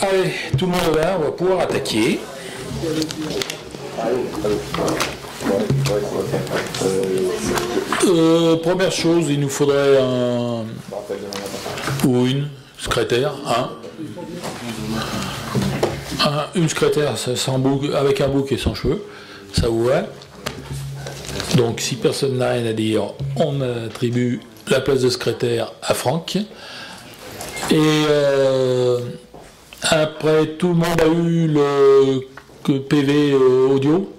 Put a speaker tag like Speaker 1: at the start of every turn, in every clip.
Speaker 1: Allez, tout le monde est là, on va pouvoir attaquer. Première chose, il nous faudrait un ou une secrétaire, une secrétaire sans bouc, avec un bouc et sans cheveux, ça vous va. Donc si personne n'a rien à dire, on attribue la place de secrétaire à Franck. Et après, tout le monde a eu le PV audio.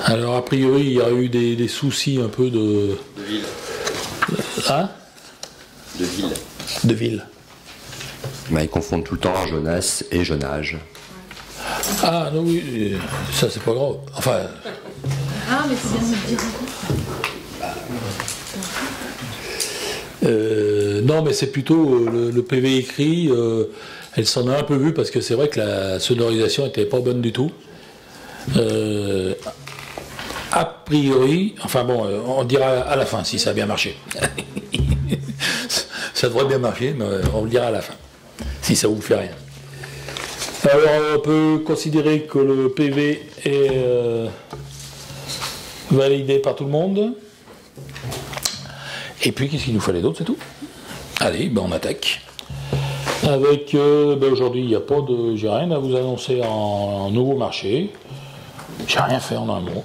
Speaker 1: Alors a priori, il y a eu des soucis un peu de
Speaker 2: ville.
Speaker 1: Hein?
Speaker 2: De ville.
Speaker 1: De ville.
Speaker 2: Bah, ils confondent tout le temps Jonas et Jonage.
Speaker 1: Ah non, oui, ça c'est pas grave. Enfin.
Speaker 3: Ah, mais c'est bien de le dire.
Speaker 1: Non, mais c'est plutôt le PV écrit. Elle s'en a un peu vu parce que c'est vrai que la sonorisation n'était pas bonne du tout. A priori, enfin bon, on dira à la fin si ça a bien marché. Ça devrait bien marcher, mais on le dira à la fin, si ça vous fait rien. Alors on peut considérer que le PV est validé par tout le monde. Et puis qu'est-ce qu'il nous fallait d'autre, c'est tout. Allez, ben on attaque. Avec aujourd'hui, il n'y a pas de. J'ai rien à vous annoncer en nouveau marché. J'ai rien fait en un mot.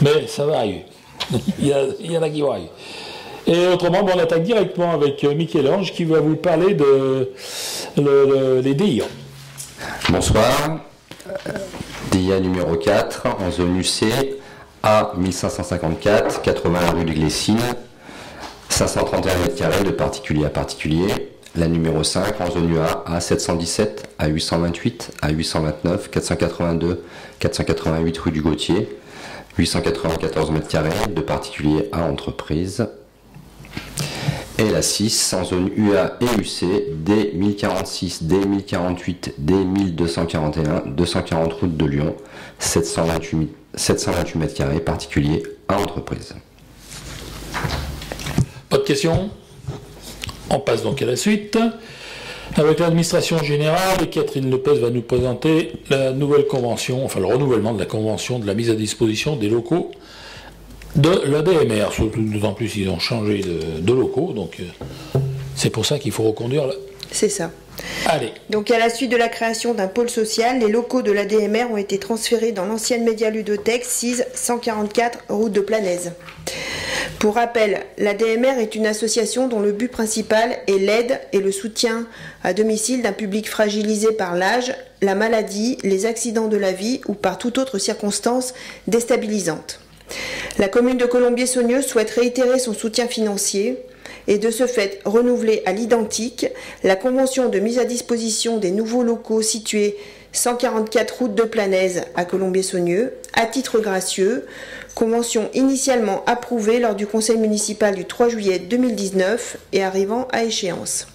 Speaker 1: Mais ça va arriver. Il y en a qui vont arriver. Et autrement, on attaque directement avec Michel-Ange qui va vous parler de les DIA.
Speaker 2: Bonsoir. DIA numéro 4, en zone UC, A 1554, 80 rue de Glessines, 531 m² de particulier à particulier. La numéro 5 en zone UA, A 717, A 828, A 829, 482, 488 rue du Gautier, 894 m² de particulier à entreprise. Et la 6 en zone UA et UC, D 1046, D 1048, D 1241, 240 route de Lyon, 728 m² particulier à entreprise.
Speaker 1: Pas de questions? On passe donc à la suite. Avec l'administration générale, Catherine Lopez va nous présenter la nouvelle convention, enfin le renouvellement de la convention de la mise à disposition des locaux de l'ADMR. Surtout d'autant plus ils ont changé de locaux, donc c'est pour ça qu'il faut reconduire.
Speaker 4: C'est ça.
Speaker 1: Allez.
Speaker 4: Donc à la suite de la création d'un pôle social, les locaux de l'ADMR ont été transférés dans l'ancienne Média-Ludothèque 6 144 route de Planaise. Pour rappel, l'ADMR est une association dont le but principal est l'aide et le soutien à domicile d'un public fragilisé par l'âge, la maladie, les accidents de la vie ou par toute autre circonstance déstabilisante. La commune de Colombier-Saunieux souhaite réitérer son soutien financier et de ce fait renouveler à l'identique la convention de mise à disposition des nouveaux locaux situés 144 route de Planaise à Colombier-Saunieux, à titre gracieux, convention initialement approuvée lors du conseil municipal du 3 juillet 2019 et arrivant à échéance.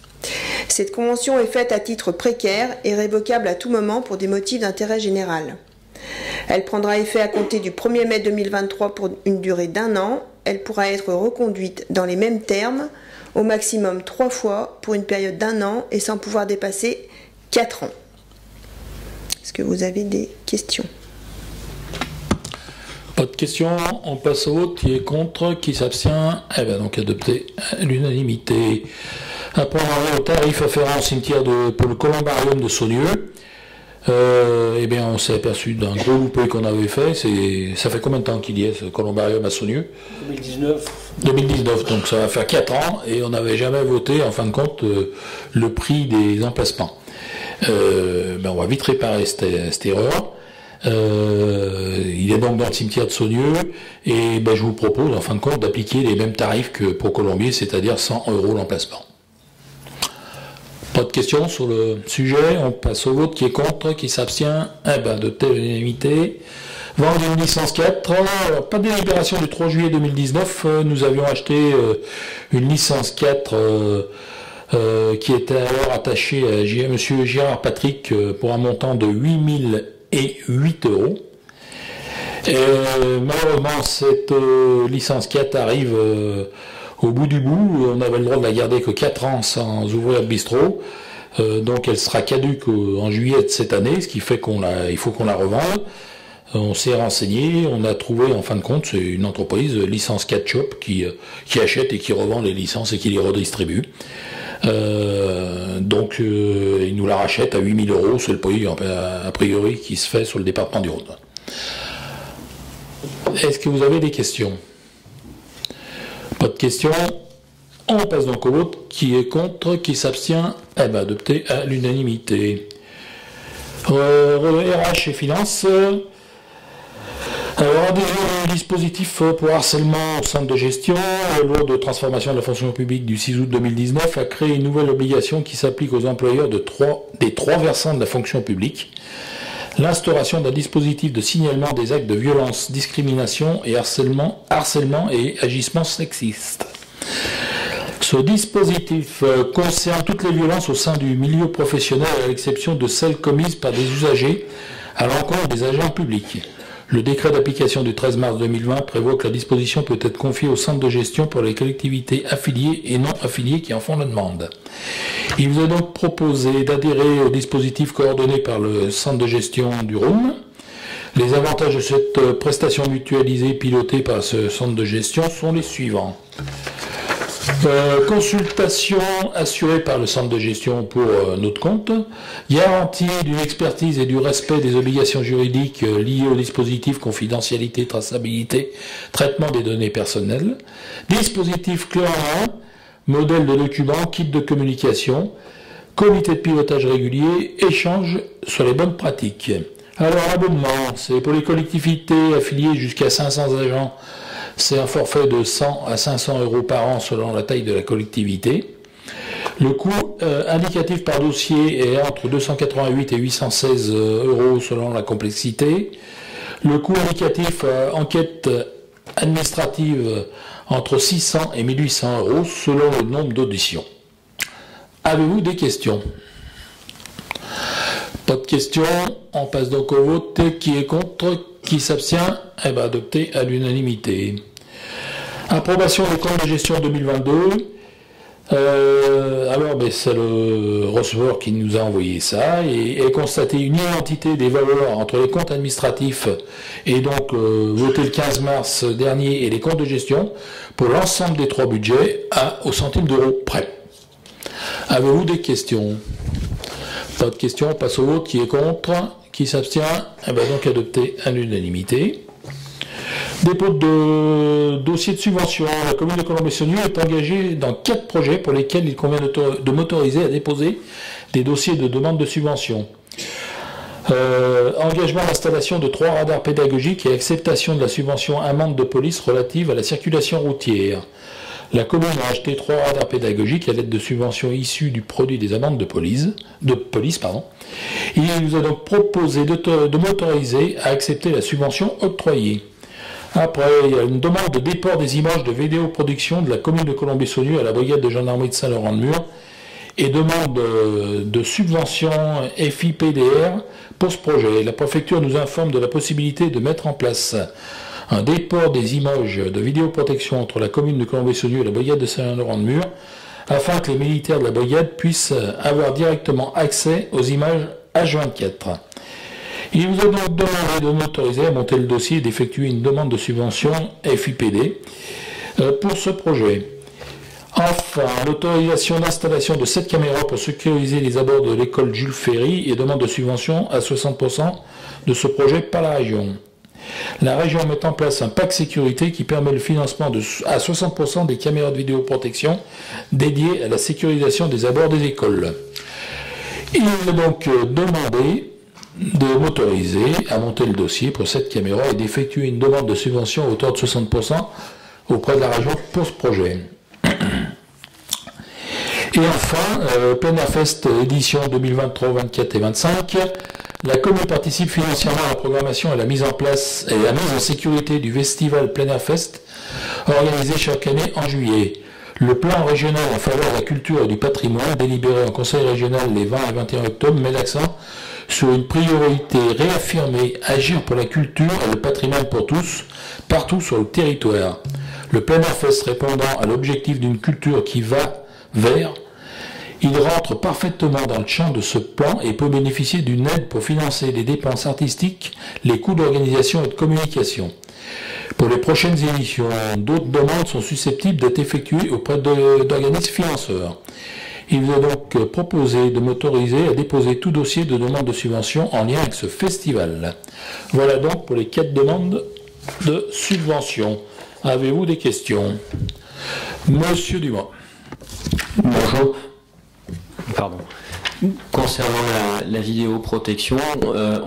Speaker 4: Cette convention est faite à titre précaire et révocable à tout moment pour des motifs d'intérêt général. Elle prendra effet à compter du 1er mai 2023 pour une durée d'1 an. Elle pourra être reconduite dans les mêmes termes, au maximum 3 fois pour une période d'1 an et sans pouvoir dépasser 4 ans. Est-ce que vous avez des questions?
Speaker 1: Pas de questions, on passe au vote. Qui est contre, qui s'abstient? Eh bien donc adopté à l'unanimité. Après on arrive au tarif afférent au cimetière pour le columbarium de Saunieux. Eh bien on s'est aperçu d'un gros loupé qu'on avait fait. Ça fait combien de temps qu'il y est ce columbarium à Saunieux?
Speaker 5: 2019.
Speaker 1: 2019, donc ça va faire 4 ans et on n'avait jamais voté en fin de compte le prix des emplacements. On va vite réparer cette erreur. Il est donc dans le cimetière de Saunieux et je vous propose en fin de compte d'appliquer les mêmes tarifs que pour Colombier, c'est-à-dire 100 € l'emplacement. Pas de questions sur le sujet, on passe au vote. Qui est contre, qui s'abstient? De telle unanimité. Vente d'une licence 4, alors, pas de délibération du 3 juillet 2019, nous avions acheté une licence 4 qui était alors attachée à M. Gérard Patrick pour un montant de 8008 €. Et malheureusement, cette licence 4 arrive au bout du bout. On avait le droit de la garder que 4 ans sans ouvrir le bistrot. Donc elle sera caduque en juillet de cette année, ce qui fait il faut qu'on la revende. On s'est renseigné, on a trouvé en fin de compte, c'est une entreprise, Licence 4 Shop, qui achète et qui revend les licences et qui les redistribue. Donc il nous la rachète à 8 000 €, c'est le prix a priori qui se fait sur le département du Rhône. Est-ce que vous avez des questions? Pas de questions. On passe donc au vote. Qui est contre? Qui s'abstient? Adopté à l'unanimité. RH et finances. Alors, adhésion au dispositif pour harcèlement au centre de gestion, la loi de transformation de la fonction publique du 6 août 2019 a créé une nouvelle obligation qui s'applique aux employeurs des trois versants de la fonction publique. L'instauration d'un dispositif de signalement des actes de violence, discrimination et harcèlement et agissements sexistes. Ce dispositif concerne toutes les violences au sein du milieu professionnel à l'exception de celles commises par des usagers à l'encontre des agents publics. Le décret d'application du 13 mars 2020 prévoit que la disposition peut être confiée au centre de gestion pour les collectivités affiliées et non affiliées qui en font la demande. Il vous est donc proposé d'adhérer au dispositif coordonné par le centre de gestion du Rhône. Les avantages de cette prestation mutualisée pilotée par ce centre de gestion sont les suivants. Consultation assurée par le centre de gestion pour notre compte, garantie d'une expertise et du respect des obligations juridiques liées au dispositif confidentialité, traçabilité, traitement des données personnelles, dispositif clé en main, modèle de document, kit de communication, comité de pilotage régulier, échange sur les bonnes pratiques. Alors l'abonnement, c'est pour les collectivités affiliées jusqu'à 500 agents. C'est un forfait de 100 à 500 € par an selon la taille de la collectivité. Le coût indicatif par dossier est entre 288 et 816 € selon la complexité. Le coût indicatif enquête administrative entre 600 et 1800 € selon le nombre d'auditions. Avez-vous des questions? Pas de questions. On passe donc au vote. Qui est contre? Qui s'abstient? Adopté à l'unanimité. Approbation des comptes de gestion 2022. C'est le receveur qui nous a envoyé ça et constaté une identité des valeurs entre les comptes administratifs et donc voté le 15 mars dernier et les comptes de gestion pour l'ensemble des trois budgets au centime d'euro près. Avez-vous des questions? Pas de questions, on passe au vote. Qui est contre? Qui s'abstient? Donc adopté à l'unanimité. Dépôt de dossier de subvention. La commune de Colombey-Saunieu est engagée dans 4 projets pour lesquels il convient de m'autoriser à déposer des dossiers de demande de subvention. Engagement d'installation de 3 radars pédagogiques et acceptation de la subvention amende de police relative à la circulation routière. La commune a acheté 3 radars pédagogiques à l'aide de subventions issues du produit des amendes de police. Il nous a donc proposé de m'autoriser à accepter la subvention octroyée. Après, il y a une demande de déport des images de vidéoproduction de la commune de Colombey-Saunieu à la brigade de gendarmerie de Saint-Laurent-de-Mur et demande de subvention FIPDR pour ce projet. La préfecture nous informe de la possibilité de mettre en place un déport des images de vidéoprotection entre la commune de Colombey-Saunieu et la brigade de Saint-Laurent-de-Mur afin que les militaires de la brigade puissent avoir directement accès aux images H24. Il vous a donc demandé de m'autoriser à monter le dossier et d'effectuer une demande de subvention FIPD pour ce projet. Enfin, l'autorisation d'installation de 7 caméras pour sécuriser les abords de l'école Jules Ferry et demande de subvention à 60% de ce projet par la région. La région met en place un pack sécurité qui permet le financement à 60% des caméras de vidéoprotection dédiées à la sécurisation des abords des écoles. Il est donc demandé de m'autoriser à monter le dossier pour cette caméra et d'effectuer une demande de subvention à hauteur de 60% auprès de la région pour ce projet. Et enfin, Plein Air Fest édition 2023, 24 et 25, la commune participe financièrement à la programmation et la mise en place et la mise en sécurité du festival Plein Air Fest organisé chaque année en juillet. Le plan régional en faveur de la culture et du patrimoine, délibéré en conseil régional les 20 et 21 octobre, met l'accent sur une priorité réaffirmée, agir pour la culture et le patrimoine pour tous, partout sur le territoire. Le Plein Air Fest répondant à l'objectif d'une culture qui va vers Il rentre parfaitement dans le champ de ce plan et peut bénéficier d'une aide pour financer les dépenses artistiques, les coûts d'organisation et de communication. Pour les prochaines éditions, d'autres demandes sont susceptibles d'être effectuées auprès d'organismes financeurs. Il vous est donc proposé de m'autoriser à déposer tout dossier de demande de subvention en lien avec ce festival. Voilà donc pour les 4 demandes de subvention. Avez-vous des questions? Monsieur Dumas.
Speaker 5: Bonjour. Pardon. Concernant la vidéoprotection,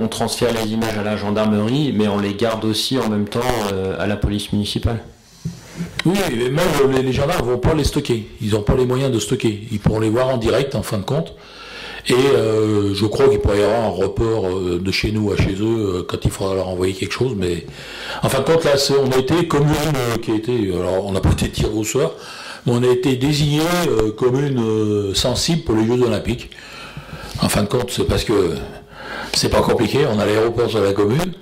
Speaker 5: on transfère les images à la gendarmerie, mais on les garde aussi en même temps à la police municipale.
Speaker 1: Oui, mais même les gendarmes ne vont pas les stocker. Ils n'ont pas les moyens de stocker. Ils pourront les voir en direct, en fin de compte. Et je crois qu'il pourrait y avoir un report de chez nous à chez eux quand il faudra leur envoyer quelque chose. Mais en fin de compte, là, on a été commune qui a été... Alors, on n'a pas été tiré au sort, mais on a été désigné commune sensible pour les Jeux Olympiques. En fin de compte, c'est parce que c'est pas compliqué. On a l'aéroport sur la commune.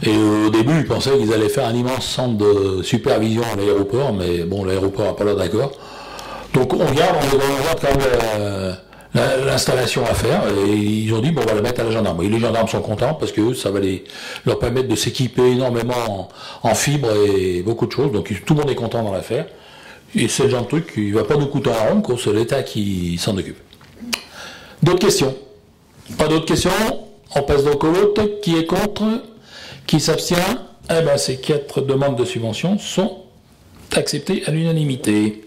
Speaker 1: Et au début, ils pensaient qu'ils allaient faire un immense centre de supervision à l'aéroport, mais bon, l'aéroport n'a pas l'air d'accord. Donc on regarde quand même l'installation à faire, et ils ont dit, bon, on va la mettre à la gendarmerie. Et les gendarmes sont contents, parce que ça va leur permettre de s'équiper énormément en fibres et beaucoup de choses, donc tout le monde est content dans l'affaire. Et c'est le genre de truc qui ne va pas nous coûter un rond, c'est l'État qui s'en occupe. D'autres questions? Pas d'autres questions? On passe donc au vote. Qui est contre? Qui s'abstient? Eh bien, ces 4 demandes de subvention sont acceptées à l'unanimité.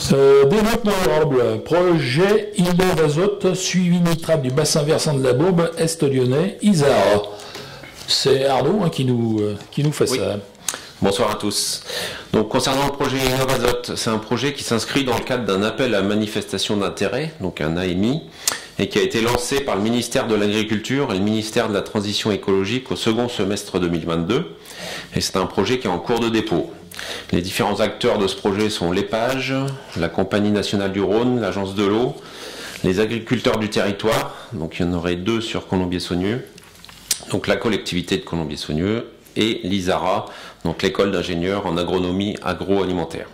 Speaker 1: Développement durable, projet îlot d'azote, suivi nitrate du bassin versant de la Bourbe, Est lyonnais, Isara. C'est Arnaud qui nous fait ça.
Speaker 6: Bonsoir à tous. Donc concernant le projet Innovazote, c'est un projet qui s'inscrit dans le cadre d'un appel à manifestation d'intérêt, donc un AMI, et qui a été lancé par le ministère de l'Agriculture et le ministère de la Transition écologique au second semestre 2022. Et c'est un projet qui est en cours de dépôt. Les différents acteurs de ce projet sont l'EPAGE, la Compagnie nationale du Rhône, l'Agence de l'eau, les agriculteurs du territoire, donc il y en aurait 2 sur Colombier-Saunieux, donc la collectivité de Colombier-Saunieux, et l'ISARA, donc l'école d'ingénieurs en agronomie agroalimentaire.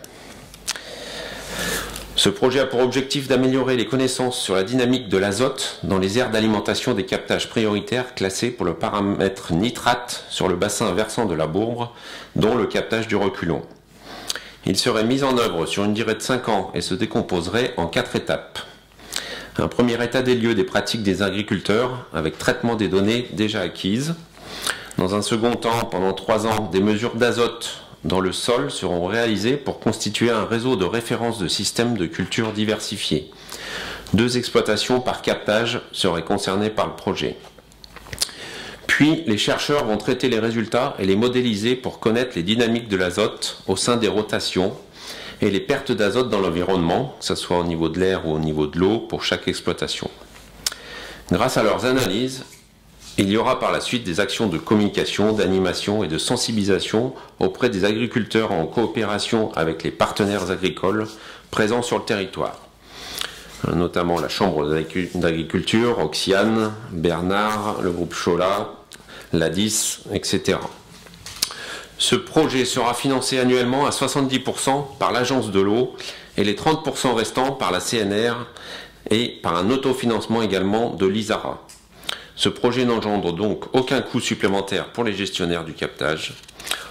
Speaker 6: Ce projet a pour objectif d'améliorer les connaissances sur la dynamique de l'azote dans les aires d'alimentation des captages prioritaires classés pour le paramètre nitrate sur le bassin versant de la Bourbe, dont le captage du Reculon. Il serait mis en œuvre sur une durée de 5 ans et se décomposerait en 4 étapes. Un premier état des lieux des pratiques des agriculteurs, avec traitement des données déjà acquises. Dans un second temps, pendant 3 ans, des mesures d'azote dans le sol seront réalisées pour constituer un réseau de référence de systèmes de culture diversifiés. 2 exploitations par captage seraient concernées par le projet. Puis, les chercheurs vont traiter les résultats et les modéliser pour connaître les dynamiques de l'azote au sein des rotations et les pertes d'azote dans l'environnement, que ce soit au niveau de l'air ou au niveau de l'eau, pour chaque exploitation. Grâce à leurs analyses, il y aura par la suite des actions de communication, d'animation et de sensibilisation auprès des agriculteurs en coopération avec les partenaires agricoles présents sur le territoire, notamment la Chambre d'agriculture, Oxiane, Bernard, le groupe Chola, l'ADIS, etc. Ce projet sera financé annuellement à 70% par l'Agence de l'eau et les 30% restants par la CNR et par un autofinancement également de l'ISARA. Ce projet n'engendre donc aucun coût supplémentaire pour les gestionnaires du captage.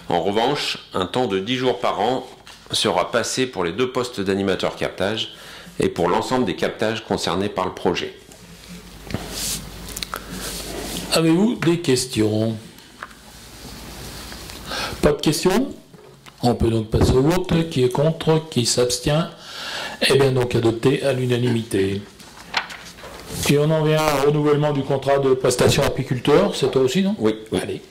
Speaker 6: En revanche, un temps de 10 jours par an sera passé pour les 2 postes d'animateur captage et pour l'ensemble des captages concernés par le projet.
Speaker 1: Avez-vous des questions? Pas de questions? On peut donc passer au vote. Qui est contre? Qui s'abstient? Eh bien donc adopté à l'unanimité. Et on en vient au renouvellement du contrat de prestation apiculteur, c'est toi aussi, non?
Speaker 6: Oui.
Speaker 1: Allez.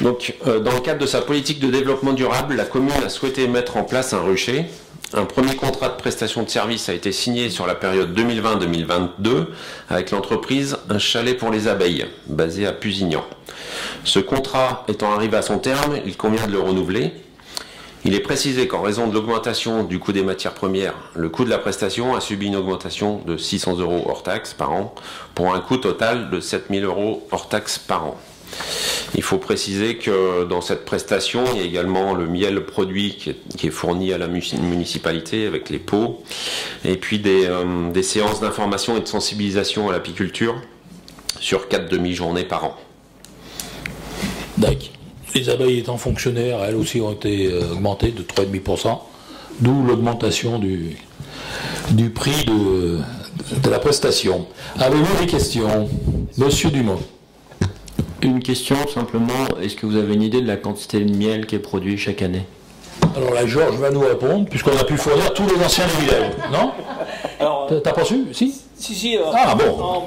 Speaker 6: Donc, dans le cadre de sa politique de développement durable, la commune a souhaité mettre en place un rucher. Un premier contrat de prestation de service a été signé sur la période 2020-2022 avec l'entreprise Un Chalet pour les Abeilles, basée à Pusignan. Ce contrat étant arrivé à son terme, il convient de le renouveler. Il est précisé qu'en raison de l'augmentation du coût des matières premières, le coût de la prestation a subi une augmentation de 600 € hors taxe par an, pour un coût total de 7 000 € hors taxe par an. Il faut préciser que dans cette prestation, il y a également le miel produit qui est fourni à la municipalité avec les pots, et puis des séances d'information et de sensibilisation à l'apiculture sur 4 demi-journées par an.
Speaker 1: D'accord. Les abeilles étant fonctionnaires, elles aussi ont été augmentées de 3,5%, d'où l'augmentation du prix de la prestation. Avez-vous des questions? Monsieur Dumont.
Speaker 5: Une question simplement, est-ce que vous avez une idée de la quantité de miel qui est produit chaque année?
Speaker 1: Alors là, Georges va nous répondre, puisqu'on a pu fournir tous les anciens du village, non? T'as pas su? Si?
Speaker 7: Si.
Speaker 1: Ah bon.
Speaker 7: Non,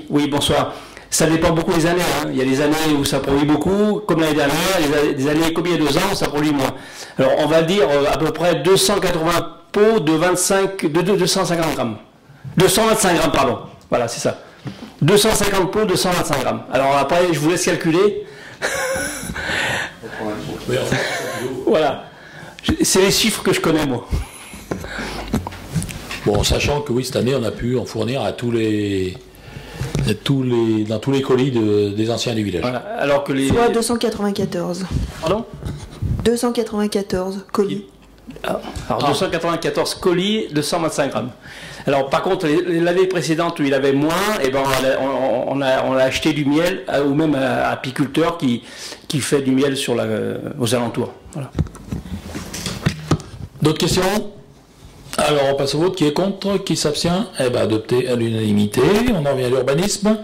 Speaker 7: oui, bonsoir. Ça dépend beaucoup des années. Hein. Il y a des années où ça produit beaucoup, comme l'année dernière, des années comme il y a 2 ans, ça produit moins. Alors on va dire à peu près 280 pots de 250 grammes. 225 grammes, pardon. Voilà, c'est ça. 250 pots de 125 grammes. Alors après, je vous laisse calculer. Voilà. C'est les chiffres que je connais, moi.
Speaker 1: Bon, sachant que oui, cette année, on a pu en fournir à dans tous les colis des anciens du village.
Speaker 7: Voilà. Alors que les...
Speaker 4: Soit 294.
Speaker 7: Pardon
Speaker 4: 294 colis.
Speaker 7: Alors 294 colis de 125 grammes. Alors par contre, l'année précédente où il avait moins, et ben on a acheté du miel ou même à apiculteur qui fait du miel aux alentours. Voilà.
Speaker 1: D'autres questions? Alors on passe au vote. Qui est contre? Qui s'abstient? Eh bien adopté à l'unanimité. On en vient à l'urbanisme.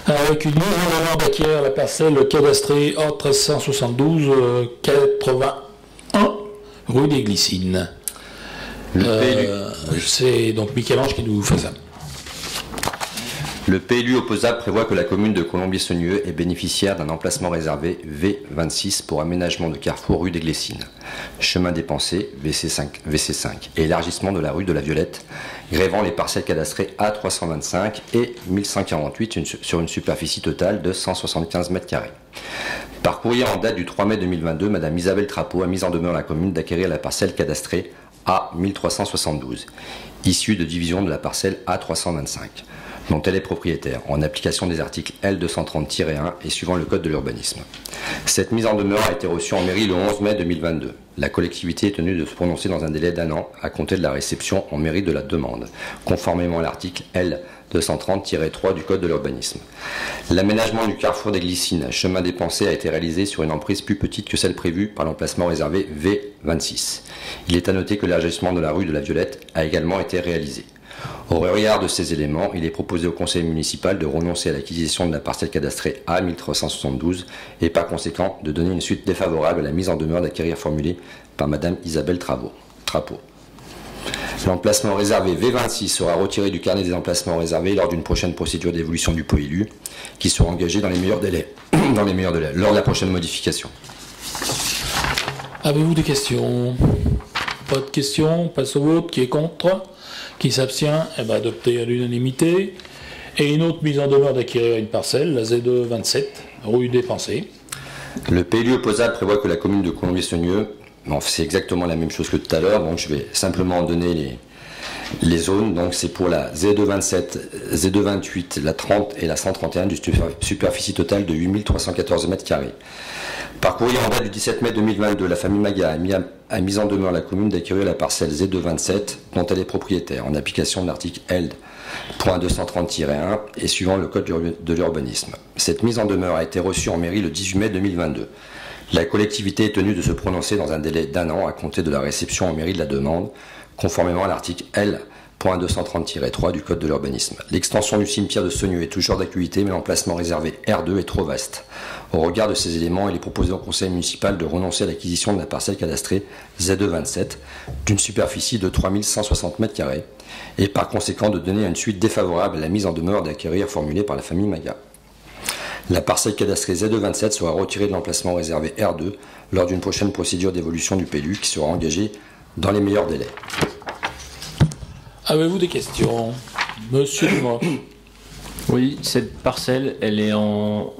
Speaker 1: Avec une mise en avant d'acquérir la parcelle cadastrée A1372 81 rue des Glycines. C'est donc Michel-Ange qui nous fait ça.
Speaker 2: Le PLU opposable prévoit que la commune de Colombier-Saunieux est bénéficiaire d'un emplacement réservé V26 pour aménagement de carrefour rue des Glycines, chemin des Pensées VC5 et élargissement de la rue de la Violette, grévant les parcelles cadastrées A325 et 1148 sur une superficie totale de 175 m². Par courrier en date du 3 mai 2022, Madame Isabelle Trapeau a mis en demeure la commune d'acquérir la parcelle cadastrée A1372, issue de division de la parcelle A325. Dont elle est propriétaire, en application des articles L230-1 et suivant le Code de l'urbanisme. Cette mise en demeure a été reçue en mairie le 11 mai 2022. La collectivité est tenue de se prononcer dans un délai d'1 an à compter de la réception en mairie de la demande, conformément à l'article L230-3 du Code de l'urbanisme. L'aménagement du carrefour des Glycines, chemin des Pensées, a été réalisé sur une emprise plus petite que celle prévue par l'emplacement réservé V26. Il est à noter que l'élargissement de la rue de la Violette a également été réalisé. Au regard de ces éléments, il est proposé au conseil municipal de renoncer à l'acquisition de la parcelle cadastrée A1372 et par conséquent de donner une suite défavorable à la mise en demeure d'acquérir formulée par Madame Isabelle Trapeau. L'emplacement réservé V26 sera retiré du carnet des emplacements réservés lors d'une prochaine procédure d'évolution du POILU qui sera engagée dans les meilleurs délais, lors de la prochaine modification.
Speaker 1: Avez-vous des questions? Pas de questions, on passe au vote. Qui est contre? Qui s'abstient? Eh bien, adopté à l'unanimité. Et une autre mise en demeure d'acquérir une parcelle, la Z27, rue des Pensées.
Speaker 2: Le PLU opposable prévoit que la commune de Colombier-Saunieux, c'est exactement la même chose que tout à l'heure, donc je vais simplement donner les zones. Donc c'est pour la Z227, Z228, la 30 et la 131 du superficie totale de 8314 m². Par courrier en date du 17 mai 2022, la famille Maga a mis en demeure la commune d'acquérir la parcelle Z227 dont elle est propriétaire en application de l'article L.230-1 et suivant le code de l'urbanisme. Cette mise en demeure a été reçue en mairie le 18 mai 2022. La collectivité est tenue de se prononcer dans un délai d'1 an à compter de la réception en mairie de la demande, conformément à l'article L.230-3 du code de l'urbanisme. L'extension du cimetière de Saunieux est toujours d'actualité, mais l'emplacement réservé R2 est trop vaste. Au regard de ces éléments, il est proposé au conseil municipal de renoncer à l'acquisition de la parcelle cadastrée Z227 d'une superficie de 3160 m² et par conséquent de donner une suite défavorable à la mise en demeure d'acquérir formulée par la famille Maga. La parcelle cadastrée Z227 sera retirée de l'emplacement réservé R2 lors d'une prochaine procédure d'évolution du PLU qui sera engagée dans les meilleurs délais.
Speaker 1: Avez-vous des questions? Monsieur Dumont.
Speaker 5: Oui, cette parcelle, elle est en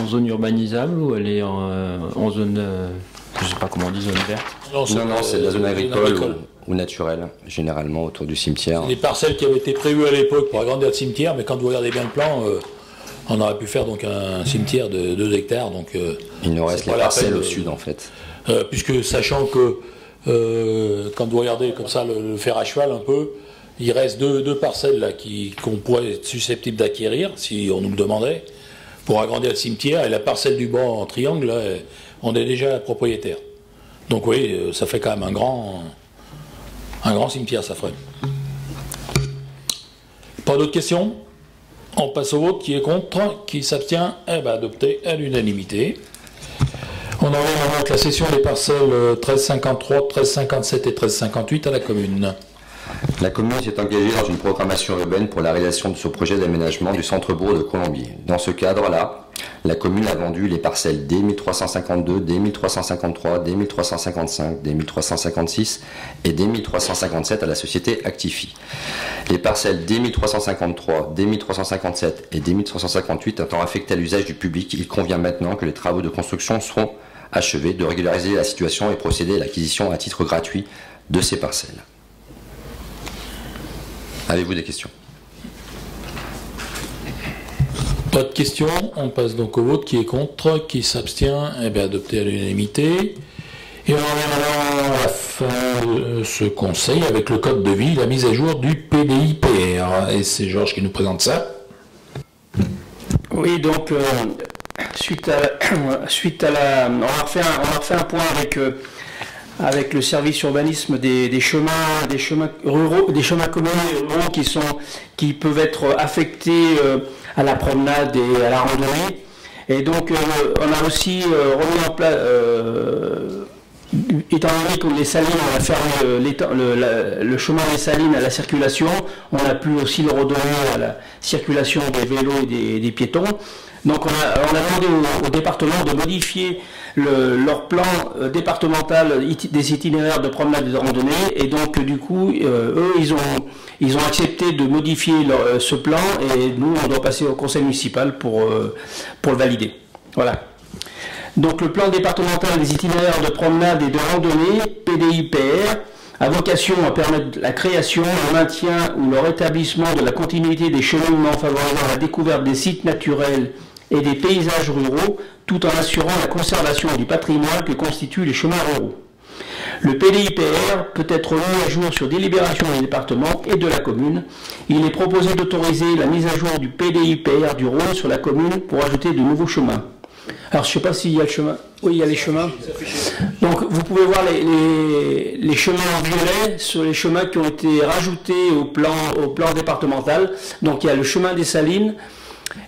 Speaker 5: zone urbanisable ou elle est en zone, je sais pas comment on dit, zone verte?
Speaker 2: Non, c'est de la zone agricole ou naturelle, généralement autour du cimetière.
Speaker 1: Les parcelles qui avaient été prévues à l'époque pour agrandir le cimetière, mais quand vous regardez bien le plan, On aurait pu faire donc un cimetière de 2 hectares. Donc,
Speaker 2: il nous reste
Speaker 1: c'est
Speaker 2: les
Speaker 1: pas la
Speaker 2: parcelles
Speaker 1: peine
Speaker 2: au sud en fait.
Speaker 1: puisque sachant que quand vous regardez comme ça le fer à cheval un peu, il reste deux parcelles là qu'on pourrait être susceptible d'acquérir si on nous le demandait pour agrandir le cimetière, et la parcelle du bas en triangle, là, on est déjà propriétaire. Donc oui, ça fait quand même un grand cimetière, ça ferait. Pas d'autres questions? On passe au vote. Qui est contre? Qui s'abstient? Adopté à l'unanimité. On en vient avec la cession des parcelles 1353, 1357 et 1358 à la commune.
Speaker 2: La commune s'est engagée dans une programmation urbaine pour la réalisation de ce projet d'aménagement du centre-bourg de Colombier. Dans ce cadre-là, la commune a vendu les parcelles D1352, D1353, D1355, D1356 et D1357 à la société Actifi. Les parcelles D1353, D1357 et D1358 étant affectées à l'usage du public, il convient maintenant que les travaux de construction seront achevés, de régulariser la situation et procéder à l'acquisition à titre gratuit de ces parcelles. Avez-vous des questions?
Speaker 1: Pas de questions, on passe donc au vote. Qui est contre? Qui s'abstient? Adopté à l'unanimité. Et on en vient maintenant à la fin de ce conseil avec le code de vie, la mise à jour du PDI-PR. Et c'est Georges qui nous présente ça.
Speaker 7: Oui, donc suite à la, on a refait un point avec le service urbanisme des chemins ruraux, des chemins communaux ruraux qui peuvent être affectés à la promenade et à la randonnée. Et donc on a aussi remis en place, étant donné que les Salines, on a fermé le chemin des Salines à la circulation, on a pu aussi le redonner à la circulation des vélos et des piétons. Donc on a demandé au département de modifier leur plan départemental des itinéraires de promenade et de randonnée, et donc du coup eux ils ont accepté de modifier ce plan, et nous on doit passer au conseil municipal pour le valider. Voilà. Donc le plan départemental des itinéraires de promenade et de randonnée, PDI-PR, a vocation à permettre la création, le maintien ou le rétablissement de la continuité des cheminements favorisant la découverte des sites naturels et des paysages ruraux, tout en assurant la conservation du patrimoine que constituent les chemins ruraux. Le PDI-PR peut être mis à jour sur délibération du département et de la commune. Il est proposé d'autoriser la mise à jour du PDI-PR du Rhône sur la commune pour ajouter de nouveaux chemins. Alors je ne sais pas s'il y a le chemin. Oui, il y a les chemins. Donc vous pouvez voir les chemins en violet sur les chemins qui ont été rajoutés au plan départemental. Donc il y a le chemin des Salines,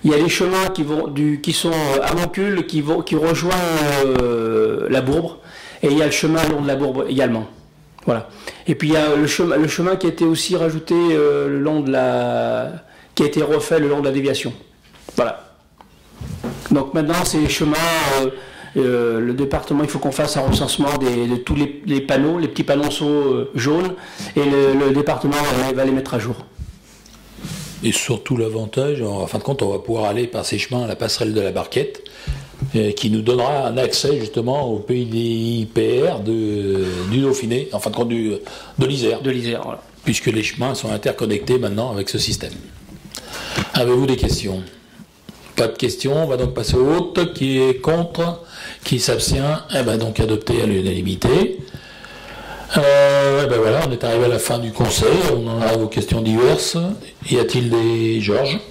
Speaker 7: il y a les chemins qui sont à Moncul, qui rejoignent la Bourbre, et il y a le chemin le long de la Bourbre également. Voilà. Et puis il y a le chemin qui a été aussi rajouté qui a été refait le long de la déviation. Voilà. Donc maintenant, ces chemins, le département, il faut qu'on fasse un recensement de tous les panneaux, les petits panneaux jaunes, et le département va les mettre à jour.
Speaker 1: Et surtout l'avantage, en fin de compte, on va pouvoir aller par ces chemins à la passerelle de la Barquette, qui nous donnera un accès justement au PDI-PR du Dauphiné, en fin de compte de l'Isère.
Speaker 7: De l'Isère, voilà.
Speaker 1: Puisque les chemins sont interconnectés maintenant avec ce système. Avez-vous des questions? Pas de questions, on va donc passer au vote. Qui est contre? Qui s'abstient? Donc adopté à l'unanimité. Voilà, on est arrivé à la fin du conseil, on en arrive aux questions diverses. Y a-t-il des... Georges?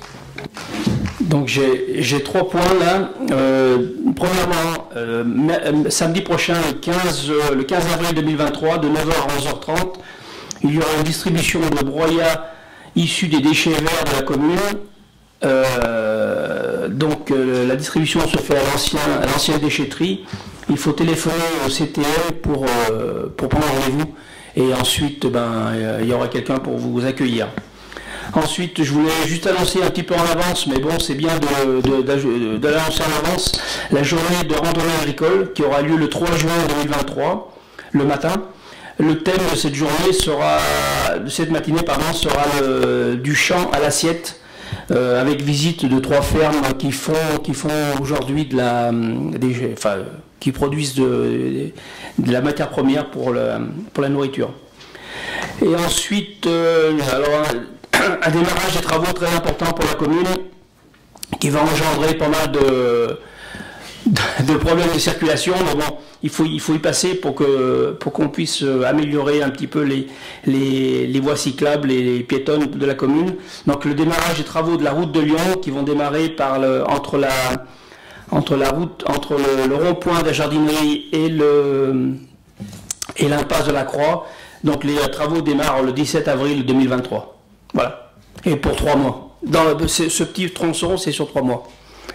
Speaker 7: Donc j'ai 3 points là. Premièrement, samedi prochain, le 15 avril 2023, de 9h à 11h30, il y aura une distribution de broyats issus des déchets verts de la commune. La distribution se fait à l'ancienne déchetterie. Il faut téléphoner au CTL pour prendre rendez-vous, et ensuite il y aura quelqu'un pour vous accueillir. Ensuite, je voulais juste annoncer un petit peu en avance, mais bon, c'est bien de l'annoncer en avance, la journée de randonnée agricole qui aura lieu le 3 juin 2023, le matin. Le thème de cette journée cette matinée sera du champ à l'assiette, avec visite de 3 fermes qui font aujourd'hui qui produisent de la matière première pour la nourriture. Et ensuite, un démarrage des travaux très important pour la commune, qui va engendrer pas mal de problèmes de circulation. Mais bon, il faut y passer pour qu'on puisse améliorer un petit peu les voies cyclables et les piétonnes de la commune. Donc le démarrage des travaux de la route de Lyon qui vont démarrer entre le rond-point de la jardinerie et l'impasse de la Croix. Donc les travaux démarrent le 17 avril 2023. Voilà. Et pour 3 mois. Ce petit tronçon, c'est sur 3 mois.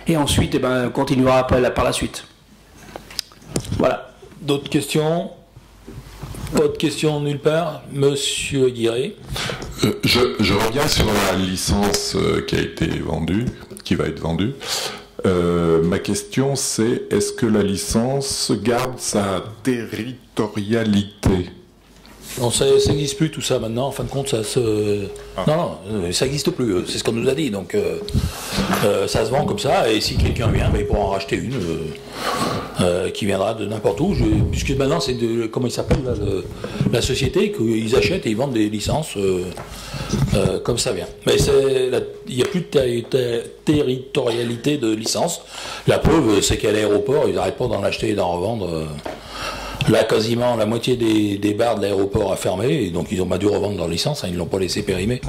Speaker 7: Et ensuite, on continuera par la suite. Voilà.
Speaker 1: D'autres questions? Pas de questions nulle part. Monsieur Guiré.
Speaker 8: Je reviens sur la licence qui va être vendue. Ma question, c'est est-ce que la licence garde sa territorialité?
Speaker 1: Non, ça n'existe plus tout ça maintenant. En fin de compte, ça ça n'existe plus. C'est ce qu'on nous a dit. Donc, ça se vend comme ça. Et si quelqu'un vient, il pourra en racheter une qui viendra de n'importe où. Puisque maintenant, c'est comment il s'appelle la société qu'ils achètent et ils vendent des licences comme ça vient. Mais il n'y a plus de territorialité de licence. La preuve, c'est qu'à l'aéroport, ils n'arrêtent pas d'en acheter et d'en revendre. Là, quasiment la moitié des bars de l'aéroport a fermé, et donc ils ont pas dû revendre leur licence, ils ne l'ont pas laissé périmer.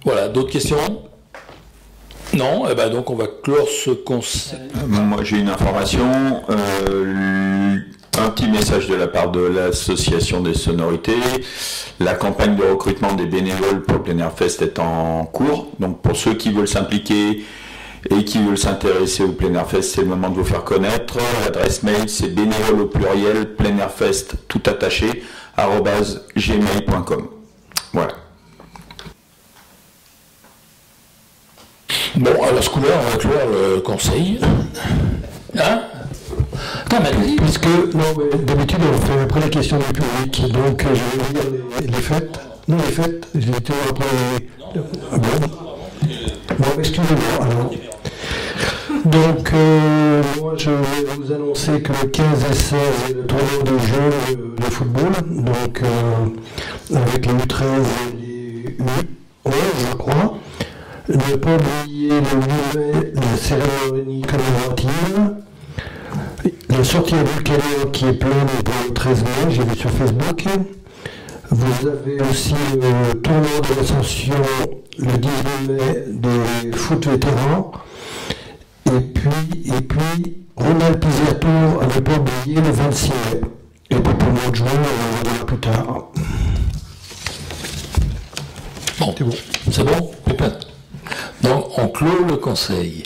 Speaker 1: Voilà, d'autres questions? Non, donc on va clore ce conseil.
Speaker 9: Moi j'ai une information, un petit message de la part de l'association des sonorités. La campagne de recrutement des bénévoles pour le Plein Air Fest est en cours, donc pour ceux qui veulent s'impliquer et qui veulent s'intéresser au Plein Air Fest, c'est le moment de vous faire connaître. L'adresse mail, c'est bénévole au pluriel, plein air fest, tout attaché, @gmail.com. Voilà.
Speaker 1: Bon, à ce coup-là, on va clore le conseil. Hein? Attends, mais
Speaker 10: puisque, d'habitude, on fait après la question du public, donc je vais lire les fêtes. Non, les fêtes, je vais te après. Bon, excusez-moi, alors. Donc, moi, je vais vous annoncer que le 15 et 16 est le tournoi de jeu de football, donc avec les U13 et les U11, je crois. Ne pas oublier le 8 mai, la cérémonie commémorative. La sortie à Vulcania qui est pleine pour le 13 mai, j'ai vu sur Facebook. Vous avez aussi le tournoi de l'ascension le 18 mai des foot vétérans. Et puis Ronald Pisertour à ne pas oublier le 26 mai. Et puis pour le mois de juin, on verra plus tard.
Speaker 1: Bon, c'est bon? Donc on clôt le conseil.